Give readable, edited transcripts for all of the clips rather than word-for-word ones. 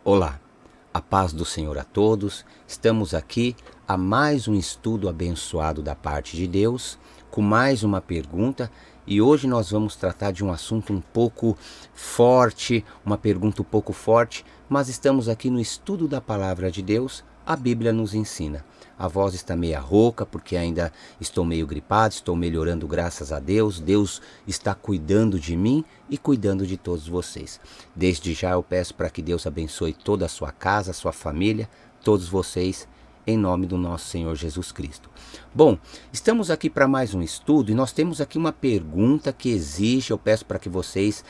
Olá, a paz do Senhor a todos. Estamos aqui a mais um estudo abençoado da parte de Deus, com mais uma pergunta, e hoje nós vamos tratar de um assunto um pouco forte, uma pergunta um pouco forte, mas estamos aqui no estudo da palavra de Deus. A Bíblia nos ensina. A voz está meio rouca porque ainda estou meio gripado, estou melhorando, graças a Deus. Deus está cuidando de mim e cuidando de todos vocês. Desde já eu peço para que Deus abençoe toda a sua casa, a sua família, todos vocês, em nome do nosso Senhor Jesus Cristo. Bom, estamos aqui para mais um estudo e nós temos aqui uma pergunta que exige, eu peço para que vocês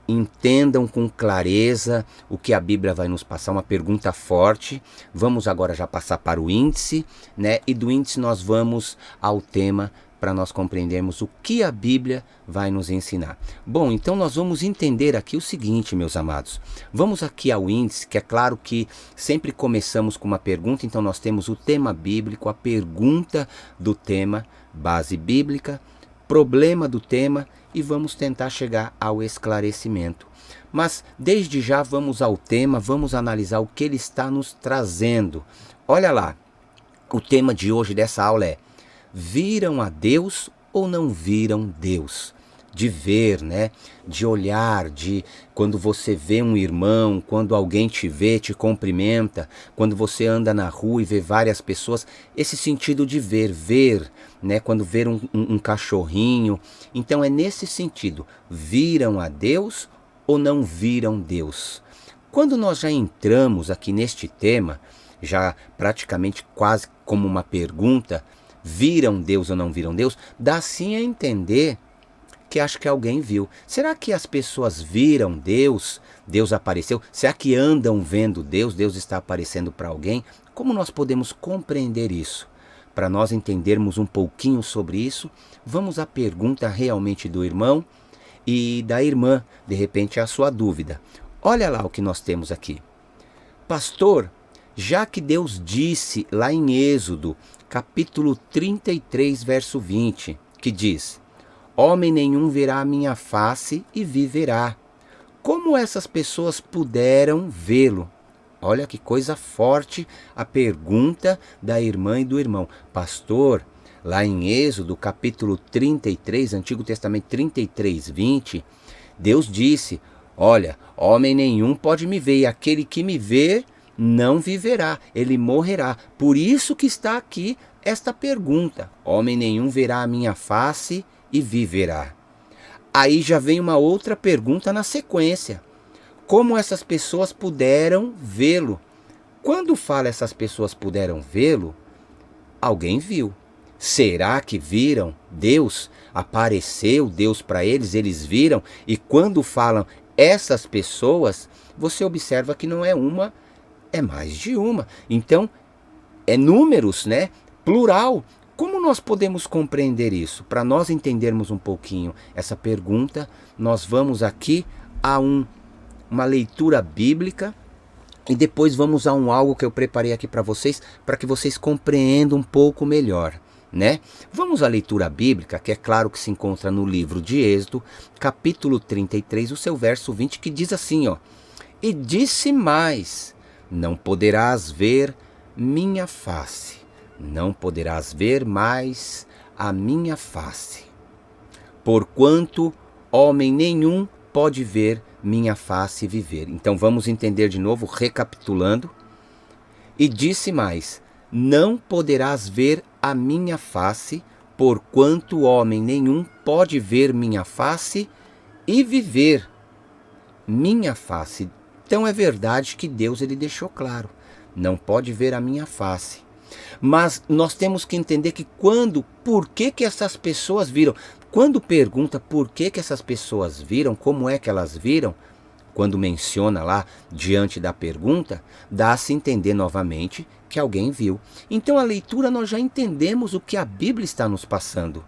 entendam com clareza o que a Bíblia vai nos passar, uma pergunta forte. Vamos agora já passar para o índice, né? E do índice nós vamos ao tema, para nós compreendermos o que a Bíblia vai nos ensinar. Bom, então nós vamos entender aqui o seguinte, meus amados. Vamos aqui ao índice, que é claro que sempre começamos com uma pergunta, então nós temos o tema bíblico, a pergunta do tema, base bíblica, problema do tema, e vamos tentar chegar ao esclarecimento. Mas desde já vamos ao tema, vamos analisar o que ele está nos trazendo. Olha lá, o tema de hoje dessa aula é: viram a Deus ou não viram Deus? De ver, né? De olhar, de quando você vê um irmão, quando alguém te vê, te cumprimenta, quando você anda na rua e vê várias pessoas, esse sentido de ver, né? Quando ver um cachorrinho. Então é nesse sentido, viram a Deus ou não viram Deus? Quando nós já entramos aqui neste tema, já praticamente quase como uma pergunta, viram Deus ou não viram Deus? Dá sim a entender que acho que alguém viu. Será que as pessoas viram Deus? Deus apareceu? Será que andam vendo Deus? Deus está aparecendo para alguém? Como nós podemos compreender isso? Para nós entendermos um pouquinho sobre isso, vamos à pergunta realmente do irmão e da irmã, de repente a sua dúvida. Olha lá o que nós temos aqui. Pastor, já que Deus disse lá em Êxodo, capítulo 33, verso 20, que diz: homem nenhum verá a minha face e viverá. Como essas pessoas puderam vê-lo? Olha que coisa forte a pergunta da irmã e do irmão. Pastor, lá em Êxodo, capítulo 33, Antigo Testamento 33, 20, Deus disse: olha, homem nenhum pode me ver, e aquele que me vê não viverá, ele morrerá. Por isso que está aqui esta pergunta: homem nenhum verá a minha face e viverá. Aí já vem uma outra pergunta na sequência: como essas pessoas puderam vê-lo? Quando fala essas pessoas puderam vê-lo, alguém viu. Será que viram Deus? Apareceu Deus para eles, eles viram? E quando falam essas pessoas, você observa que não é uma, é mais de uma. Então, é números, né? Plural. Como nós podemos compreender isso? Para nós entendermos um pouquinho essa pergunta, nós vamos aqui a uma leitura bíblica e depois vamos a algo que eu preparei aqui para que vocês compreendam um pouco melhor, né? Vamos à leitura bíblica, que é claro que se encontra no livro de Êxodo, capítulo 33, o seu verso 20, que diz assim, ó: e disse mais: não poderás ver minha face, não poderás ver mais a minha face, porquanto homem nenhum pode ver minha face e viver. Então vamos entender de novo, recapitulando. E disse mais: não poderás ver a minha face, porquanto homem nenhum pode ver minha face e viver. Minha face. Então é verdade que Deus ele deixou claro: não pode ver a minha face. Mas nós temos que entender que por que essas pessoas viram? Quando pergunta por que essas pessoas viram, como é que elas viram, quando menciona lá diante da pergunta, dá-se entender novamente que alguém viu. Então a leitura nós já entendemos o que a Bíblia está nos passando,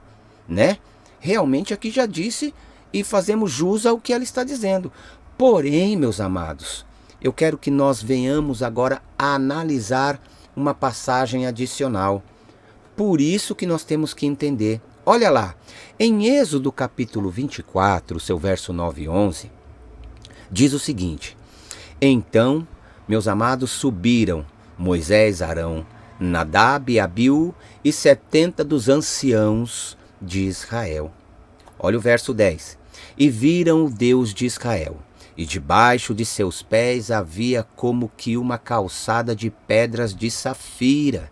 né? Realmente aqui já disse e fazemos jus ao que ela está dizendo. Porém, meus amados, eu quero que nós venhamos agora a analisar uma passagem adicional. Por isso que nós temos que entender. Olha lá, em Êxodo capítulo 24, seu verso 9 e 11, diz o seguinte: Então, meus amados, subiram Moisés, Arão, Nadab e Abiú e 70 dos anciãos de Israel. Olha o verso 10. E viram o Deus de Israel, e debaixo de seus pés havia como que uma calçada de pedras de safira,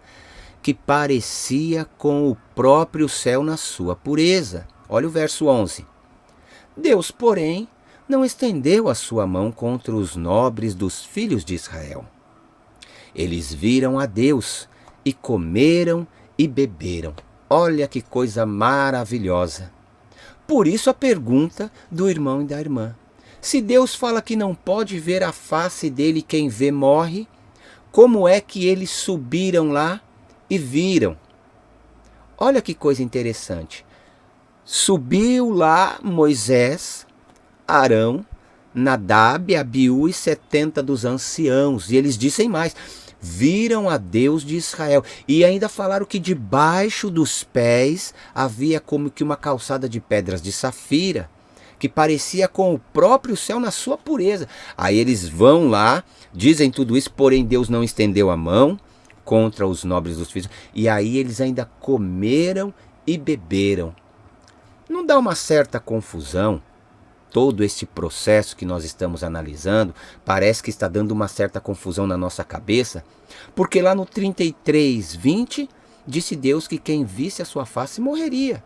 que parecia com o próprio céu na sua pureza. Olha o verso 11. Deus, porém, não estendeu a sua mão contra os nobres dos filhos de Israel. Eles viram a Deus e comeram e beberam. Olha que coisa maravilhosa. Por isso a pergunta do irmão e da irmã. Se Deus fala que não pode ver a face dele, quem vê morre, como é que eles subiram lá e viram? Olha que coisa interessante. Subiu lá Moisés, Arão, Nadab, Abiú e 70 dos anciãos. E eles dizem mais, viram a Deus de Israel. E ainda falaram que debaixo dos pés havia como que uma calçada de pedras de safira, que parecia com o próprio céu na sua pureza. Aí eles vão lá, dizem tudo isso, porém Deus não estendeu a mão contra os nobres dos filhos. E aí eles ainda comeram e beberam. Não dá uma certa confusão? Todo esse processo que nós estamos analisando parece que está dando uma certa confusão na nossa cabeça, porque lá no 33:20 disse Deus que quem visse a sua face morreria.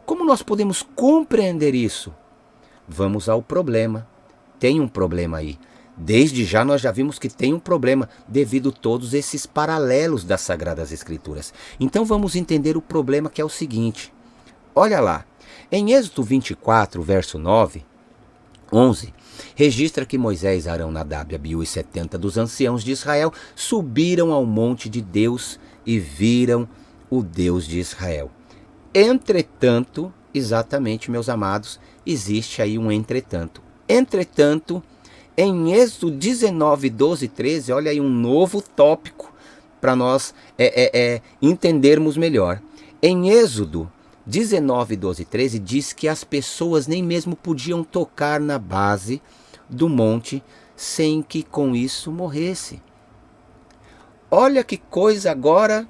Como nós podemos compreender isso? Vamos ao problema. Tem um problema aí. Desde já nós já vimos que tem um problema devido a todos esses paralelos das Sagradas Escrituras. Então vamos entender o problema, que é o seguinte. Olha lá, em Êxodo 24, verso 11, registra que Moisés, Arão, Nadab, Abiú e 70 dos anciãos de Israel subiram ao monte de Deus e viram o Deus de Israel. Entretanto, exatamente, meus amados, existe aí um entretanto. Entretanto, em Êxodo 19, 12 e 13, olha aí um novo tópico para nós entendermos melhor. Em Êxodo 19, 12 e 13 diz que as pessoas nem mesmo podiam tocar na base do monte sem que com isso morresse. Olha que coisa agora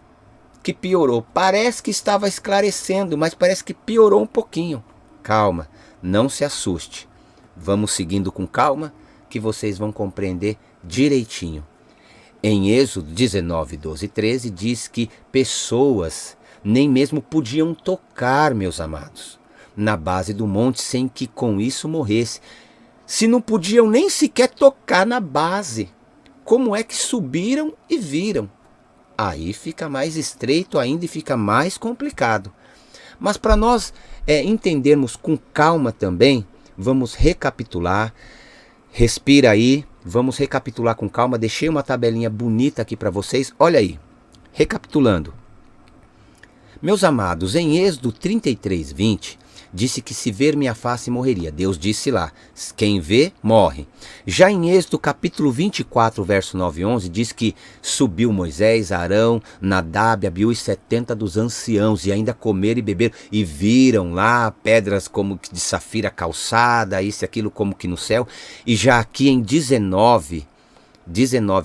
que piorou. Parece que estava esclarecendo, mas parece que piorou um pouquinho. Calma, não se assuste. Vamos seguindo com calma que vocês vão compreender direitinho. Em Êxodo 19, 12 e 13 diz que pessoas nem mesmo podiam tocar, meus amados, na base do monte sem que com isso morresse. Se não podiam nem sequer tocar na base, como é que subiram e viram? Aí fica mais estreito ainda e fica mais complicado. Mas para nós entendermos com calma também, vamos recapitular. Respira aí, vamos recapitular com calma. Deixei uma tabelinha bonita aqui para vocês. Olha aí, recapitulando. Meus amados, em Êxodo 33, 20, disse que se ver minha face morreria. Deus disse lá, quem vê, morre. Já em Êxodo capítulo 24, verso 9 e 11, diz que subiu Moisés, Arão, Nadab, Abiú e 70 dos anciãos, e ainda comeram e beberam, e viram lá pedras como que de safira calçada, isso e aquilo como que no céu. E já aqui em 19,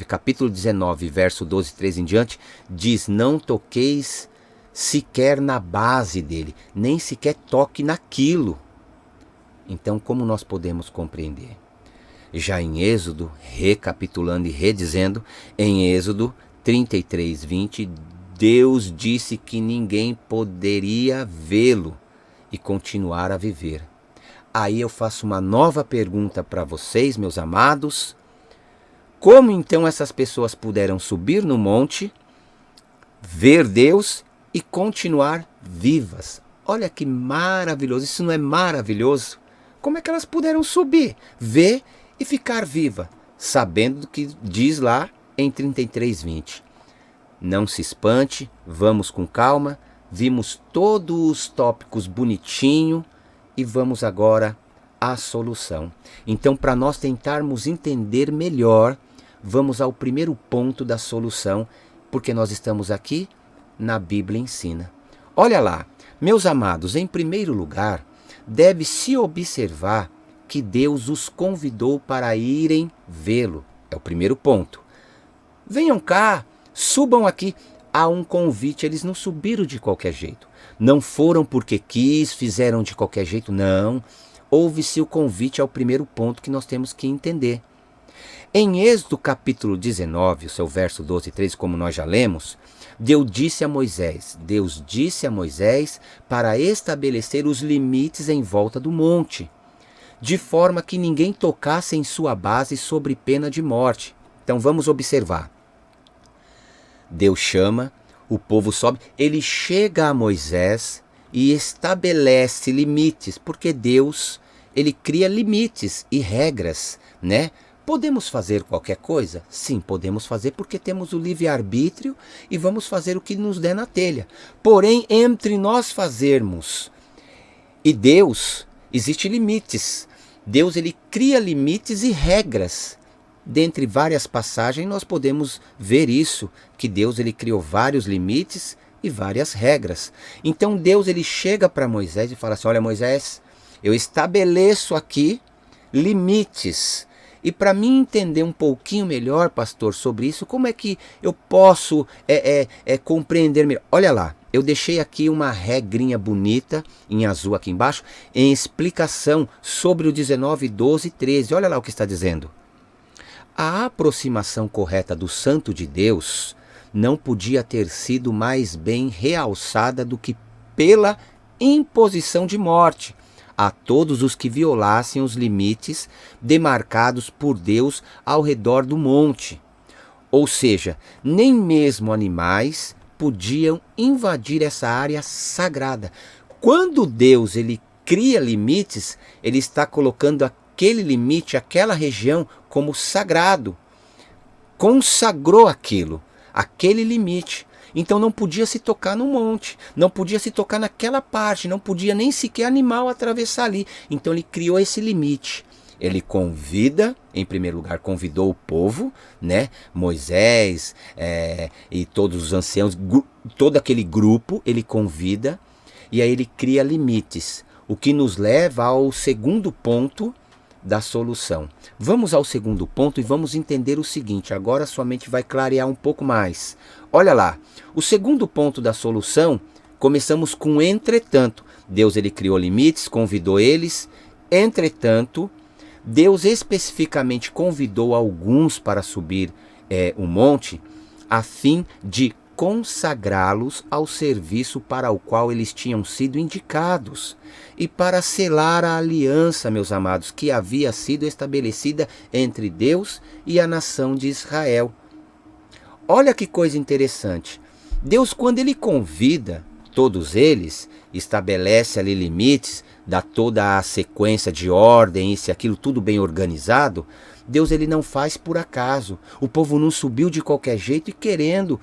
capítulo 19, verso 12 e 13 em diante, diz, não toqueis sequer na base dele, nem sequer toque naquilo. Então, como nós podemos compreender? Já em Êxodo, recapitulando e redizendo, em Êxodo 33, 20, Deus disse que ninguém poderia vê-lo e continuar a viver. Aí eu faço uma nova pergunta para vocês, meus amados. Como então essas pessoas puderam subir no monte, ver Deus e continuar vivas? Olha que maravilhoso, isso não é maravilhoso? Como é que elas puderam subir, ver e ficar viva, sabendo do que diz lá em 33:20? Não se espante, vamos com calma, vimos todos os tópicos bonitinho e vamos agora à solução. Então, para nós tentarmos entender melhor, vamos ao primeiro ponto da solução, porque nós estamos aqui na Bíblia ensina. Olha lá, meus amados, em primeiro lugar, deve-se observar que Deus os convidou para irem vê-lo. É o primeiro ponto. Venham cá, subam aqui. Há um convite, eles não subiram de qualquer jeito. Não foram porque quis, fizeram de qualquer jeito, não. Houve-se o convite ao primeiro ponto que nós temos que entender. Em Êxodo capítulo 19, o seu verso 12 e 13, como nós já lemos, Deus disse a Moisés para estabelecer os limites em volta do monte, de forma que ninguém tocasse em sua base sob pena de morte. Então vamos observar. Deus chama, o povo sobe, ele chega a Moisés e estabelece limites, porque Deus, ele cria limites e regras, né? Podemos fazer qualquer coisa? Sim, podemos fazer porque temos o livre-arbítrio e vamos fazer o que nos der na telha. Porém, entre nós fazermos e Deus, existem limites. Deus, ele cria limites e regras. Dentre várias passagens, nós podemos ver isso, que Deus, ele criou vários limites e várias regras. Então, Deus, ele chega para Moisés e fala assim, olha, Moisés, eu estabeleço aqui limites. E para mim entender um pouquinho melhor, pastor, sobre isso, como é que eu posso compreender melhor? Olha lá, eu deixei aqui uma regrinha bonita, em azul aqui embaixo, em explicação sobre o 19, 12 e 13. Olha lá o que está dizendo. A aproximação correta do Santo de Deus não podia ter sido mais bem realçada do que pela imposição de morte a todos os que violassem os limites demarcados por Deus ao redor do monte. Ou seja, nem mesmo animais podiam invadir essa área sagrada. Quando Deus, ele cria limites, ele está colocando aquele limite, aquela região como sagrado. Consagrou aquele limite. Então não podia se tocar no monte, não podia se tocar naquela parte, não podia nem sequer animal atravessar ali. Então ele criou esse limite. Ele convida, em primeiro lugar, convidou o povo, né? Moisés e todos os anciãos, todo aquele grupo, ele convida e aí ele cria limites. O que nos leva ao segundo ponto da solução. Vamos ao segundo ponto e vamos entender o seguinte, agora sua mente vai clarear um pouco mais. Olha lá, o segundo ponto da solução, começamos com entretanto. Deus, ele criou limites, convidou eles. Entretanto, Deus especificamente convidou alguns para subir o monte, a fim de consagrá-los ao serviço para o qual eles tinham sido indicados, e para selar a aliança, meus amados, que havia sido estabelecida entre Deus e a nação de Israel. Olha que coisa interessante. Deus, quando ele convida todos eles, estabelece ali limites, dá toda a sequência de ordem, isso e aquilo, tudo bem organizado. Deus, ele não faz por acaso. O povo não subiu de qualquer jeito e querendo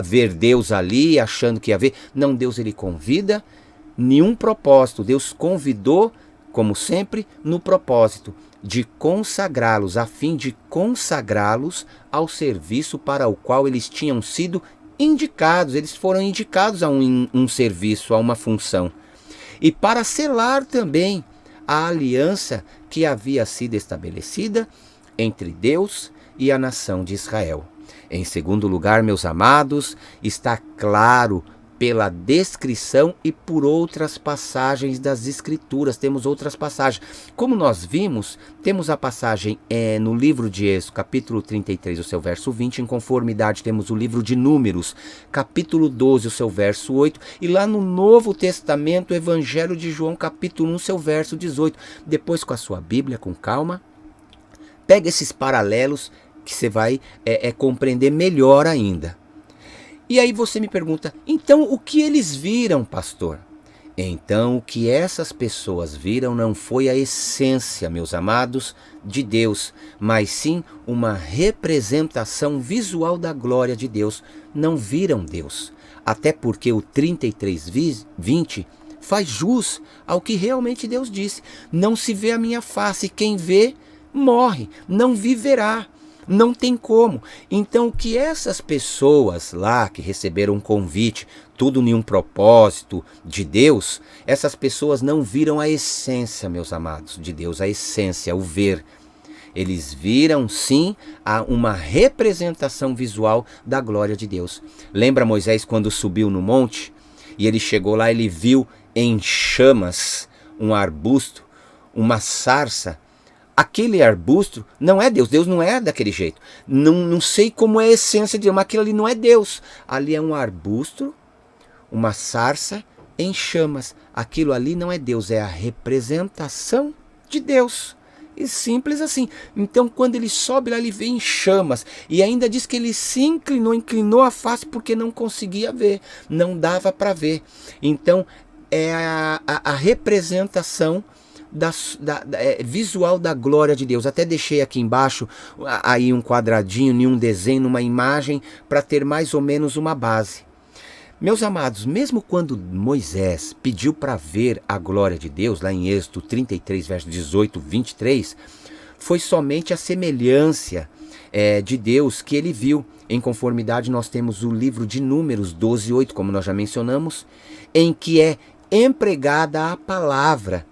ver Deus ali, achando que ia ver. Não, Deus, ele convida, nenhum propósito. Deus convidou, como sempre, no propósito de consagrá-los, a fim de consagrá-los ao serviço para o qual eles tinham sido indicados. Eles foram indicados a um serviço, a uma função. E para selar também a aliança que havia sido estabelecida entre Deus e a nação de Israel. Em segundo lugar, meus amados, está claro pela descrição e por outras passagens das Escrituras. Temos outras passagens. Como nós vimos, temos a passagem no livro de Êxodo, capítulo 33, o seu verso 20. Em conformidade, temos o livro de Números, capítulo 12, o seu verso 8. E lá no Novo Testamento, o Evangelho de João, capítulo 1, seu verso 18. Depois, com a sua Bíblia, com calma, pega esses paralelos que você vai compreender melhor ainda. E aí você me pergunta, então o que eles viram, pastor? Então o que essas pessoas viram não foi a essência, meus amados, de Deus, mas sim uma representação visual da glória de Deus. Não viram Deus, até porque o 33:20 faz jus ao que realmente Deus disse. Não se vê a minha face, quem vê morre, não viverá. Não tem como. Então, o que essas pessoas lá que receberam um convite, tudo em um propósito de Deus, essas pessoas não viram a essência, meus amados, de Deus, a essência, o ver. Eles viram sim uma representação visual da glória de Deus. Lembra Moisés quando subiu no monte e ele chegou lá, ele viu em chamas um arbusto, uma sarça. Aquele arbusto não é Deus, Deus não é daquele jeito. Não sei como é a essência de Deus, mas aquilo ali não é Deus. Ali é um arbusto, uma sarça em chamas. Aquilo ali não é Deus, é a representação de Deus. E simples assim. Então quando ele sobe lá, ele vê em chamas. E ainda diz que ele se inclinou a face porque não conseguia ver. Não dava para ver. Então é a representação visual da glória de Deus. Até deixei aqui embaixo aí um quadradinho, um desenho, uma imagem, para ter mais ou menos uma base. Meus amados, mesmo quando Moisés pediu para ver a glória de Deus, lá em Êxodo 33, verso 18, 23, foi somente a semelhança de Deus que ele viu. Em conformidade, nós temos o livro de Números 12, 8, como nós já mencionamos, em que é empregada a palavra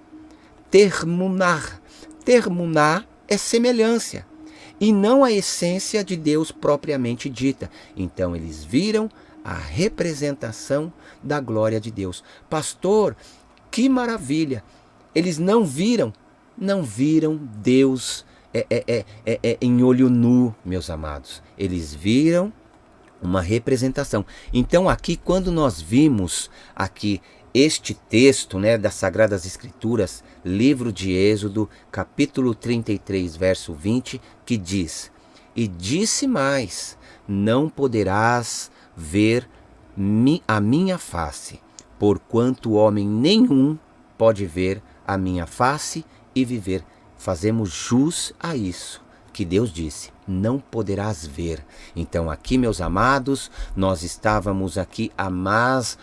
termunar. Termunar é semelhança e não a essência de Deus propriamente dita. Então eles viram a representação da glória de Deus. Pastor, que maravilha! Eles não viram Deus em olho nu, meus amados. Eles viram uma representação. Então aqui, quando nós vimos aqui este texto, das Sagradas Escrituras, livro de Êxodo, capítulo 33, verso 20, que diz: e disse mais, não poderás ver a minha face, porquanto homem nenhum pode ver a minha face e viver. Fazemos jus a isso que Deus disse: não poderás ver. Então aqui, meus amados, nós estamos aqui a mais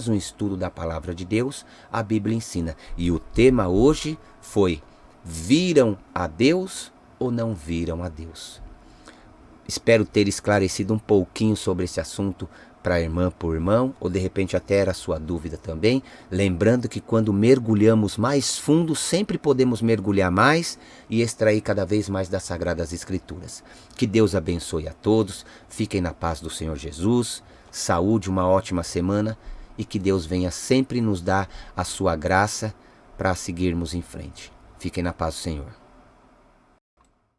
um estudo da palavra de Deus. A Bíblia ensina. E o tema hoje foi: viram a Deus ou não viram a Deus? Espero ter esclarecido um pouquinho sobre esse assunto para a irmã, por irmão, ou de repente até era sua dúvida também. Lembrando que quando mergulhamos mais fundo, sempre podemos mergulhar mais e extrair cada vez mais das Sagradas Escrituras. Que Deus abençoe a todos, fiquem na paz do Senhor Jesus, saúde, uma ótima semana e que Deus venha sempre nos dar a sua graça para seguirmos em frente. Fiquem na paz do Senhor.